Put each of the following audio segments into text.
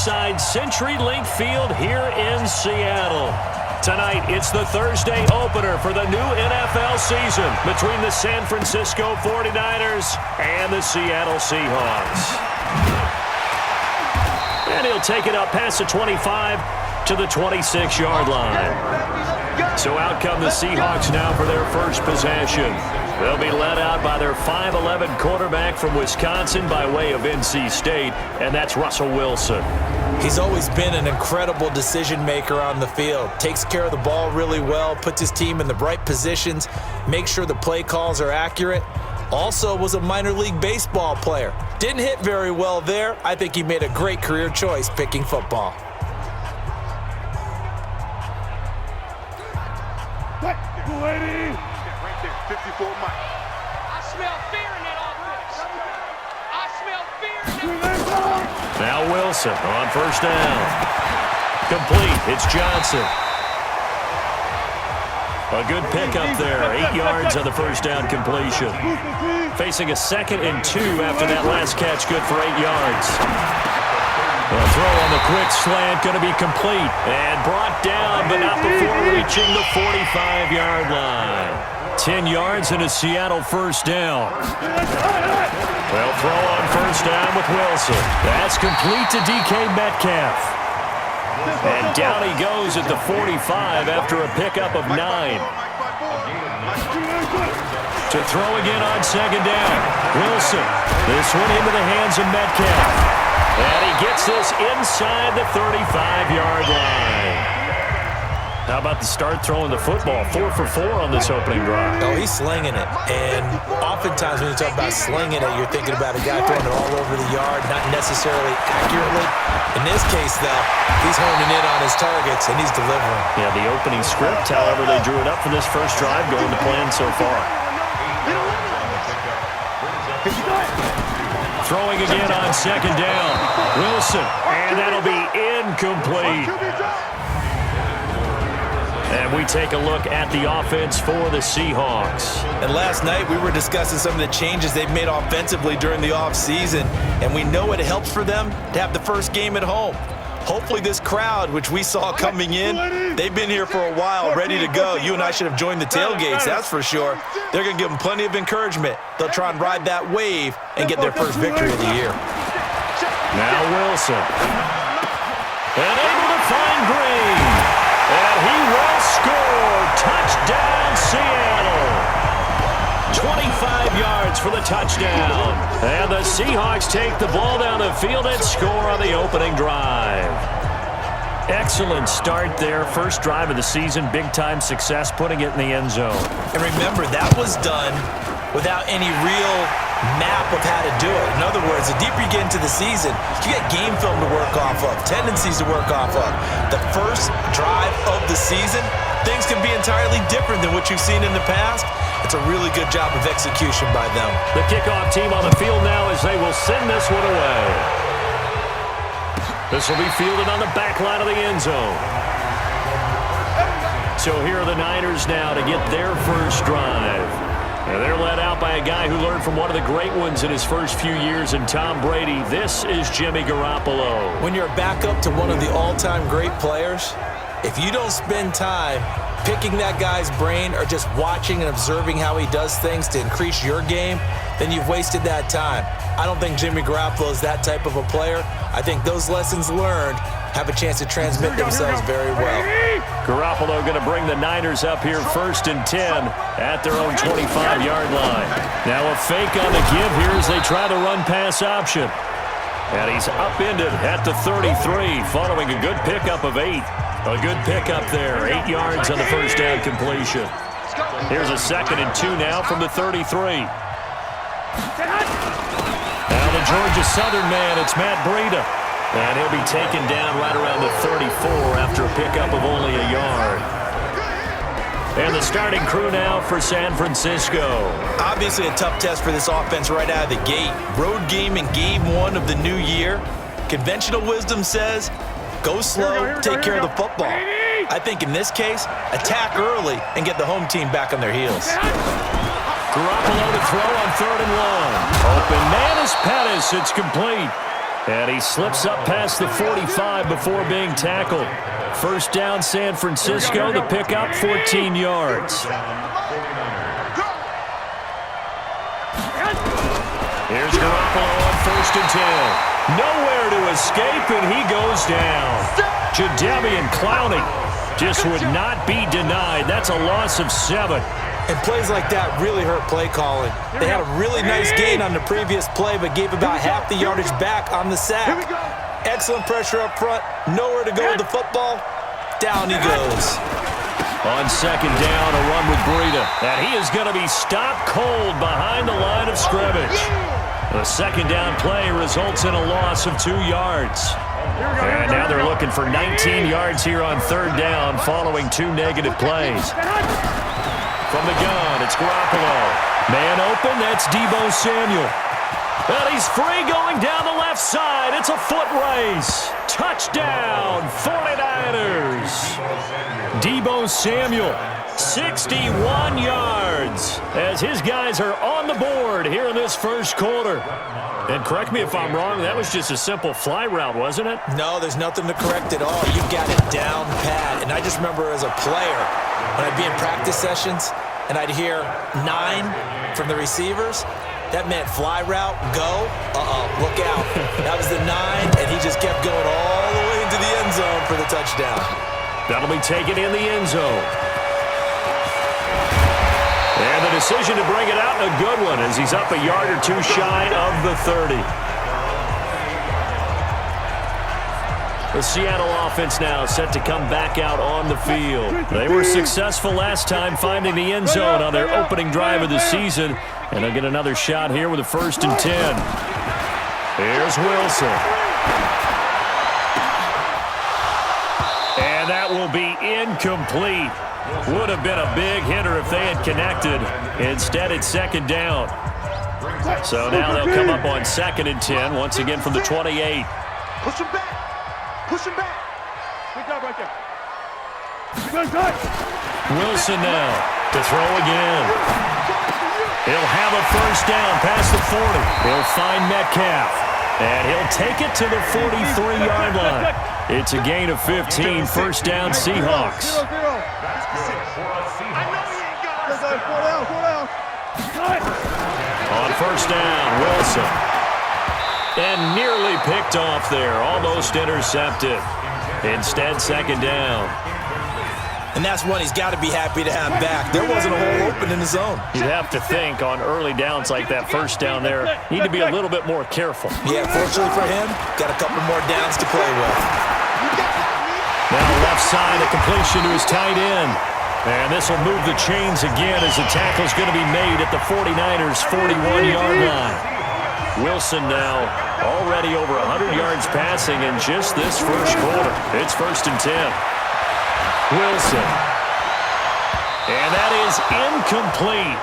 inside CenturyLink Field here in Seattle. Tonight, it's the Thursday opener for the new NFL season between the San Francisco 49ers and the Seattle Seahawks. And he'll take it up past the 25 to the 26-yard line. So out come the Seahawks now for their first possession. They'll be led out by their 5'11" quarterback from Wisconsin by way of NC State, and that's Russell Wilson. He's always been an incredible decision maker on the field. Takes care of the ball really well, puts his team in the right positions, makes sure the play calls are accurate. Also was a minor league baseball player. Didn't hit very well there. I think he made a great career choice picking football. Right there, 54 Mike. I smell fear in that offense. I smell fear in that. Now Wilson on first down. Complete. It's Johnson. A good pickup there. 8 yards on the first down completion. Facing a 2nd and 2 after that last catch. Good for 8 yards. A throw on the quick slant, going to be complete. And brought down, but not before reaching the 45-yard line. 10 yards and a Seattle first down. They'll throw on first down with Wilson. That's complete to DK Metcalf. And down he goes at the 45 after a pickup of 9. To throw again on second down. Wilson. This one into the hands of Metcalf. And he gets this inside the 35-yard line. How about the start throwing the football? 4 for 4 on this opening drive. Oh, he's slinging it. And oftentimes when you talk about slinging it, you're thinking about a guy throwing it all over the yard, not necessarily accurately. In this case, though, he's honing in on his targets, and he's delivering. Yeah, the opening script, however, they drew it up for this first drive, going to plan so far. Throwing again on second down. Wilson, and that'll be incomplete. And we take a look at the offense for the Seahawks. And last night we were discussing some of the changes they've made offensively during the offseason, and we know it helps for them to have the first game at home. Hopefully this crowd, which we saw coming in, they've been here for a while, ready to go. You and I should have joined the tailgates, that's for sure. They're going to give them plenty of encouragement. They'll try and ride that wave and get their first victory of the year. Now Wilson. And able to find Green. And he will score. Touchdown, Seattle. 25 yards for the touchdown. And the Seahawks take the ball down the field and score on the opening drive. Excellent start there. First drive of the season. Big-time success putting it in the end zone. And remember, that was done without any real map of how to do it. In other words, the deeper you get into the season, you get game film to work off of, tendencies to work off of. The first drive of the season, things can be entirely different than what you've seen in the past. It's a really good job of execution by them. The kickoff team on the field now as they will send this one away. This will be fielded on the back line of the end zone. So here are the Niners now to get their first drive. And they're led out by a guy who learned from one of the great ones in his first few years in Tom Brady. This is Jimmy Garoppolo. When you're back up to one of the all-time great players, if you don't spend time picking that guy's brain or just watching and observing how he does things to increase your game, then you've wasted that time. I don't think Jimmy Garoppolo is that type of a player. I think those lessons learned have a chance to transmit themselves very well. Garoppolo going to bring the Niners up here 1st and 10 at their own 25-yard line. Now a fake on the give here as they try the run-pass option. And he's upended at the 33 following a good pickup of 8. A good pickup there, 8 yards on the first down completion. Here's a 2nd and 2 now from the 33. Now the Georgia Southern man, it's Matt Breida. And he'll be taken down right around the 34 after a pickup of only a yard. And the starting crew now for San Francisco. Obviously a tough test for this offense right out of the gate. Road game in game 1 of the new year. Conventional wisdom says, go slow, take care of the football. I think in this case, attack early and get the home team back on their heels. Garoppolo to throw on 3rd and 1. Open man is Pettis. It's complete. And he slips up past the 45 before being tackled. First down, San Francisco. The pickup, 14 yards. Here's Garoppolo on 1st and 10. Nowhere to escape, and he goes down. Jadeveon Clowney just would not be denied. That's a loss of 7. And plays like that really hurt play calling. They had a really nice gain on the previous play, but gave about half the yardage back on the sack. Excellent pressure up front. Nowhere to go with the football. Down he goes. On 2nd down, a run with Breida. And he is going to be stopped cold behind the line of scrimmage. The 2nd down play results in a loss of 2 yards. And now they're looking for 19 yards here on 3rd down following 2 negative plays. From the gun, it's Garoppolo. Man open, that's Deebo Samuel. And he's free going down the left side. It's a foot race. Touchdown, 49ers. Deebo Samuel, 61 yards as his guys are on the board here in this first quarter. And correct me if I'm wrong, that was just a simple fly route, wasn't it? No, there's nothing to correct at all. You've got it down pat. And I just remember as a player, when I'd be in practice sessions and I'd hear 9 from the receivers, that meant fly route, go, look out. That was the 9, and he just kept going all the way into the end zone for the touchdown. That'll be taken in the end zone. And the decision to bring it out, a good one, as he's up a yard or 2 shy of the 30. The Seattle offense now set to come back out on the field. They were successful last time finding the end zone on their opening drive of the season. And they'll get another shot here with a 1st and 10. Here's Wilson. And that will be incomplete. Would have been a big hitter if they had connected. Instead, it's 2nd down. So now they'll come up on 2nd and 10, once again from the 28. Push him back. Push him back. Good job right there. Wilson now to throw again. He'll have a 1st down past the 40. He'll find Metcalf. And he'll take it to the 43-yard line. It's a gain of 15, 1st down Seahawks. On 1st down, Wilson. And nearly picked off there, almost intercepted. Instead, 2nd down. And that's one he's got to be happy to have back. There wasn't a hole open in the zone. You'd have to think on early downs like that 1st down there, need to be a little bit more careful. Yeah, fortunately for him, got a couple more downs to play with. Now left side, a completion to his tight end. And this will move the chains again as the tackle's going to be made at the 49ers' 41-yard line. Wilson now already over 100 yards passing in just this first quarter. It's 1st and 10. Wilson. And that is incomplete.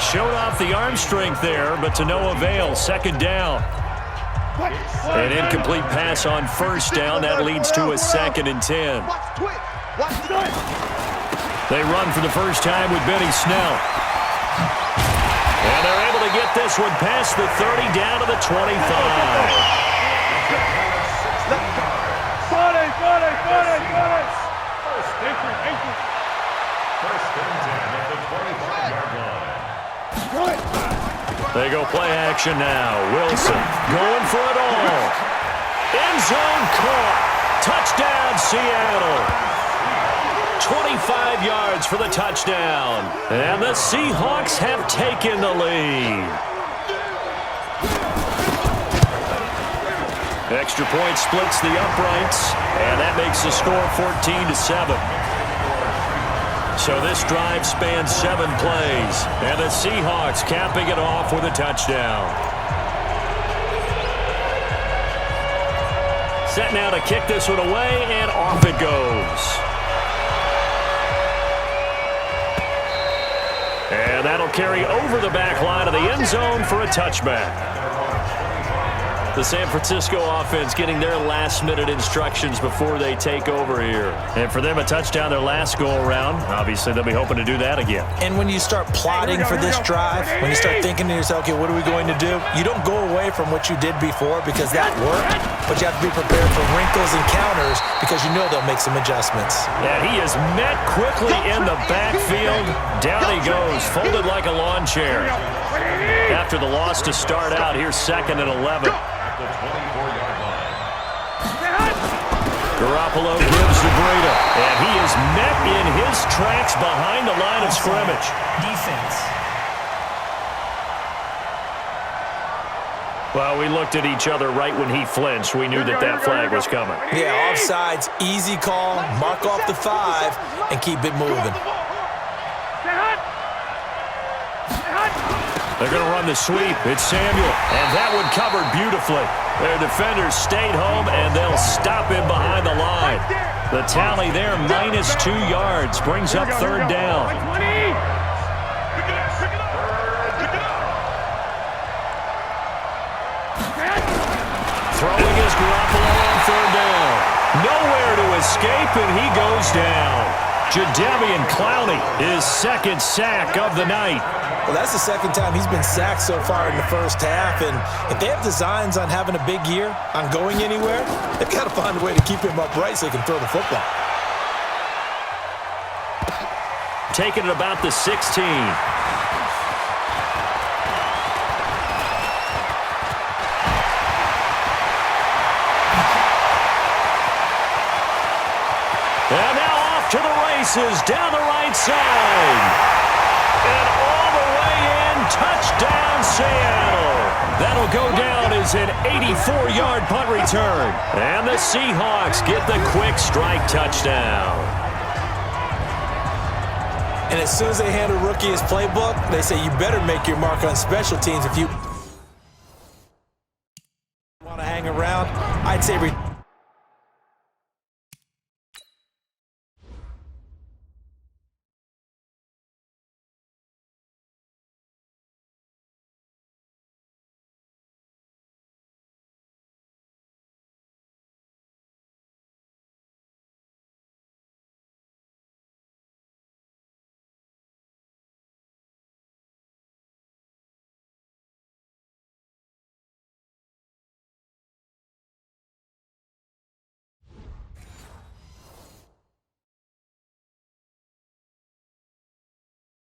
Showed off the arm strength there, but to no avail. 2nd down. An incomplete pass on 1st down. That leads to a 2nd and 10. They run for the first time with Benny Snell. And they're able to get this one past the 30 down to the 25. They go play action now. Wilson going for it all. End zone caught. Touchdown, Seattle. 25 yards for the touchdown. And the Seahawks have taken the lead. Extra point splits the uprights, and that makes the score 14-7. So this drive spans 7 plays, and the Seahawks capping it off with a touchdown. Set now to kick this one away, and off it goes. And that'll carry over the back line of the end zone for a touchback. The San Francisco offense getting their last-minute instructions before they take over here. And for them, a touchdown their last go-around. Obviously, they'll be hoping to do that again. And when you start plotting for this drive, when you start thinking to yourself, okay, what are we going to do? You don't go away from what you did before because that worked, but you have to be prepared for wrinkles and counters because you know they'll make some adjustments. And he is met quickly in the backfield. Down he goes, folded like a lawn chair. After the loss to start out, here's 2nd and 11. Garoppolo gives to Breida, and he is met in his tracks behind the line of scrimmage. Defense. Well, we looked at each other right when he flinched. We knew that flag was coming. Yeah, offsides, easy call, mark off the 5, and keep it moving. They're going to run the sweep. It's Samuel, and that one covered beautifully. Their defenders stayed home, and they'll stop him behind the line. The tally there, -2 yards, brings up 3rd down. Throwing is Garoppolo on 3rd down. Nowhere to escape, and he goes down. Jadeveon Clowney, his 2nd sack of the night. Well, that's the 2nd time he's been sacked so far in the first half, and if they have designs on having a big year, on going anywhere, they've got to find a way to keep him upright so he can throw the football. Taking it about the 16. And now off to the races down the right side. And all the way in, touchdown Seattle. That'll go down as an 84-yard punt return. And the Seahawks get the quick strike touchdown. And as soon as they hand a rookie his playbook, they say you better make your mark on special teams if you want to hang around. I'd say